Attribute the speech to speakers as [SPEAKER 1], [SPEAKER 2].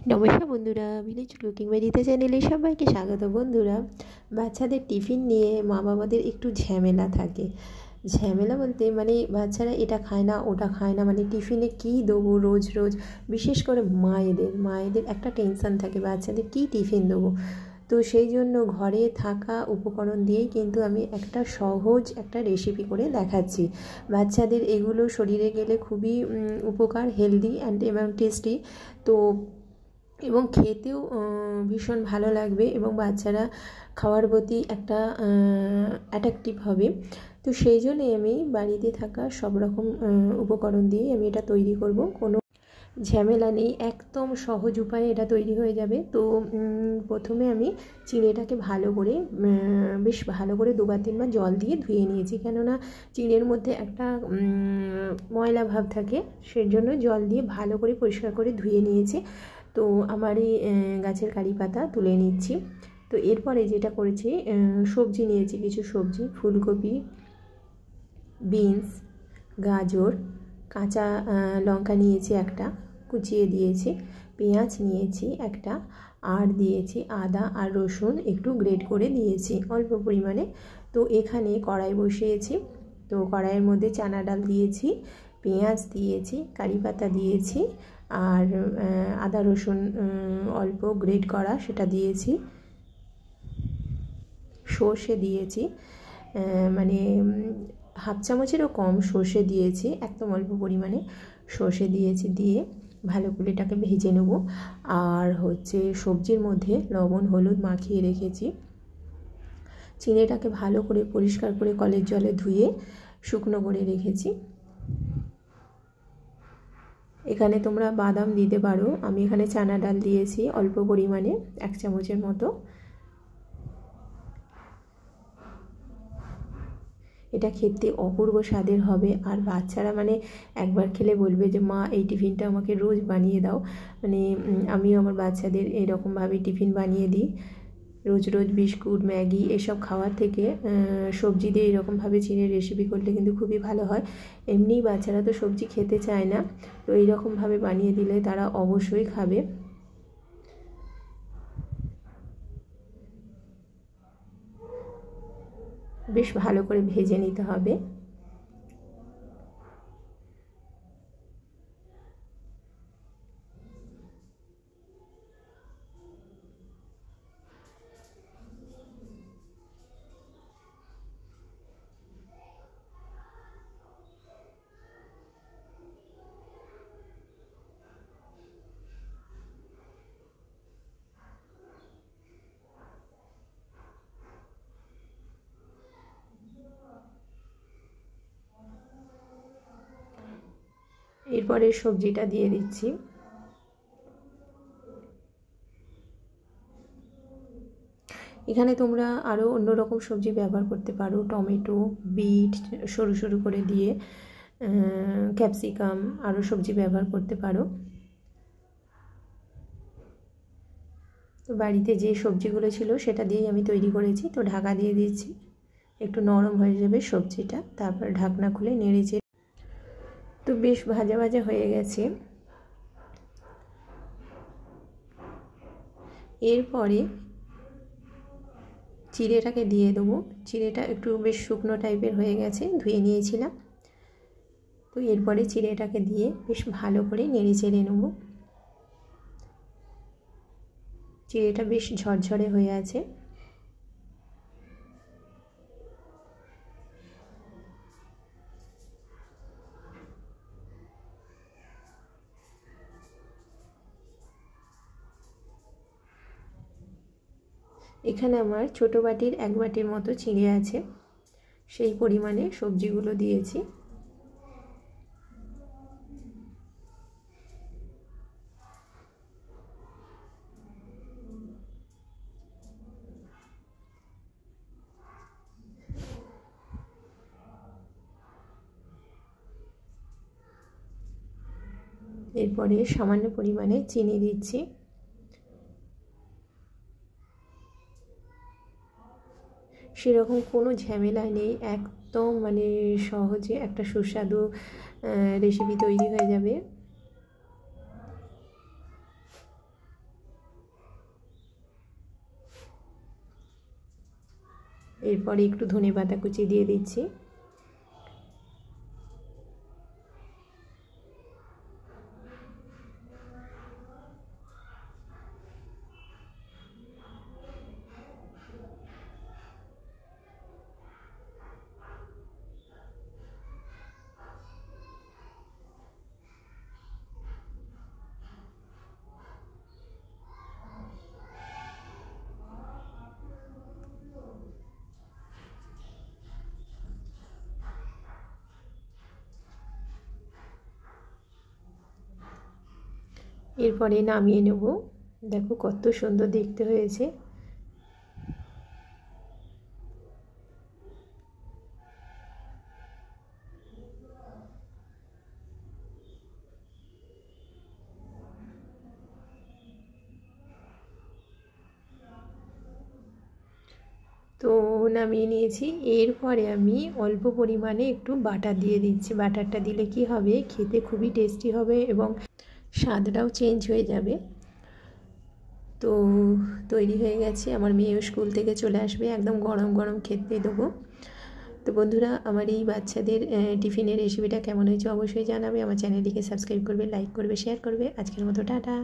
[SPEAKER 1] নমস্কার বন্ধুরা, village cooking বাড়িতে চ্যানেলে সবাইকে স্বাগত। বন্ধুরা, বাচ্চাদের টিফিন নিয়ে মা বাবাদের একটু ঝামেলা থাকে। ঝামেলা বলতে মানে বাচ্চারা এটা খায় না, ওটা খায় না, মানে টিফিনে কী দেবো রোজ রোজ। বিশেষ করে মায়েদের একটা টেনশান থাকে বাচ্চাদের কী টিফিন দেবো। তো সেই জন্য ঘরে থাকা উপকরণ দিয়েই কিন্তু আমি একটা সহজ একটা রেসিপি করে দেখাচ্ছি। বাচ্চাদের এগুলো শরীরে গেলে খুবই উপকার, হেলদি এবং টেস্টি। তো এবং খেতেও ভীষণ ভালো লাগবে এবং বাচ্চারা খাওয়ার প্রতি একটা অ্যাট্রাকটিভ হবে। তো সেই জন্যই আমি বাড়িতে থাকা সব রকম উপকরণ দিয়ে আমি এটা তৈরি করব। কোনো ঝামেলা নেই, একদম সহজ উপায়ে এটা তৈরি হয়ে যাবে। তো প্রথমে আমি চিঁড়েটাকে বেশ ভালো করে 2-3 বার জল দিয়ে ধুয়ে নিয়েছি, কেননা চিঁড়ের মধ্যে একটা ময়লা ভাব থাকে, সেই জন্য জল দিয়ে ভালো করে পরিষ্কার করে ধুয়ে নিয়েছি। তো আমার এই গাছের কারি পাতা তুলে নিচ্ছি। তো এরপরে যেটা করেছি, সবজি নিয়েছি, কিছু সবজি, ফুলকপি, বিনস, গাজর, কাঁচা লঙ্কা নিয়েছি একটা, কুচিয়ে দিয়েছি, পেঁয়াজ নিয়েছি একটা, আর দিয়েছি আদা আর রসুন একটু গ্রেট করে দিয়েছি অল্প পরিমাণে। তো এখানে কড়াই বসিয়েছি। তো কড়াইয়ের মধ্যে চানা ডাল দিয়েছি, পেঁয়াজ দিয়েছি, কারি পাতা দিয়েছি, আর আদা রসুন অল্প গ্রেট করা সেটা দিয়েছি, সর্ষে দিয়েছি, মানে হাফ চামচেরও কম সর্ষে দিয়েছি, একদম অল্প পরিমাণে সর্ষে দিয়েছি। দিয়ে ভালো করে এটাকে ভেজে নেব। আর সবজির মধ্যে লবণ হলুদ মাখিয়ে রেখেছি। চিঁড়েটাকে ভালো করে পরিষ্কার করে কলের জলে ধুয়ে শুকনো করে রেখেছি। এখানে তোমরা বাদাম দিতে পারো, আমি এখানে চানা ডাল দিয়েছি অল্প পরিমাণে, 1 চামচের মতো। এটা খেতে অপূর্ব স্বাদের হবে, আর বাচ্চারা মানে একবার খেলে বলবে যে মা এই টিফিনটা আমাকে রোজ বানিয়ে দাও। মানে আমিও আমার বাচ্চাদের এরকমভাবে টিফিন বানিয়ে দিই। রোজ রোজ বিস্কুট, ম্যাগি এসব খাওয়ার থেকে সবজি দিয়ে এরকমভাবে চিঁড়ের রেসিপি করলে কিন্তু খুবই ভালো হয়। এমনিই বাচ্চারা তো সবজি খেতে চায় না, তো এইরকমভাবে বানিয়ে দিলে তারা অবশ্যই খাবে। বেশ ভালো করে ভেজে নিতে হবে। এরপরে সবজিটা দিয়ে দিচ্ছি। এখানে তোমরা আরও অন্যরকম সবজি ব্যবহার করতে পারো, টমেটো, বিট সরু সরু করে দিয়ে, ক্যাপসিকাম, আরও সবজি ব্যবহার করতে পারো। তো বাড়িতে যে সবজিগুলো ছিল সেটা দিয়েই আমি তৈরি করেছি। তো ঢাকা দিয়ে দিচ্ছি, একটু নরম হয়ে যাবে সবজিটা, তারপর ঢাকনা খুলে নেড়েচেড়ে। তো বেশ ভাজা ভাজা হয়ে গেছে। এরপরে চিঁড়েটাকে দিয়ে দেবো। চিঁড়েটা একটু বেশ শুকনো টাইপের হয়ে গেছে, ধুয়ে নিয়েছিলাম। তো এরপরে চিঁড়েটাকে দিয়ে বেশ ভালো করে নেড়ে চেড়ে নেব। চিঁড়েটা বেশ ঝরঝরে হয়ে আছে। এখানে আমার ছোটো বাটির 1 বাটির মতো চিঁড়ে আছে, সেই পরিমাণে সবজিগুলো দিয়েছি। এরপরে সামান্য পরিমাণে চিনি দিচ্ছি। সেরকম কোনো ঝামেলা নেই, একদম মানে সহজে একটা সুস্বাদু রেসিপি তৈরি হয়ে যাবে। এরপরে একটু ধনেপাতা কুচি দিয়ে দিচ্ছি। এরপরে নামিয়ে নেব। দেখো কত সুন্দর দেখতে হয়েছে। তো নামিয়ে নিয়েছি। এরপরে আমি অল্প পরিমাণে একটু বাটার দিয়ে দিচ্ছি। বাটারটা দিলে কি হবে, খেতে খুবই টেস্টি হবে এবং স্বাদটাও চেঞ্জ হয়ে যাবে। তো তৈরি হয়ে গেছে, আমার মেয়েও স্কুল থেকে চলে আসবে, একদম গরম গরম খেতে দেবো। তো বন্ধুরা, আমার এই বাচ্চাদের টিফিনের রেসিপিটা কেমন হয়েছে অবশ্যই জানাবে। আমার চ্যানেলটিকে সাবস্ক্রাইব করবে, লাইক করবে, শেয়ার করবে। আজকের মতো টাটা।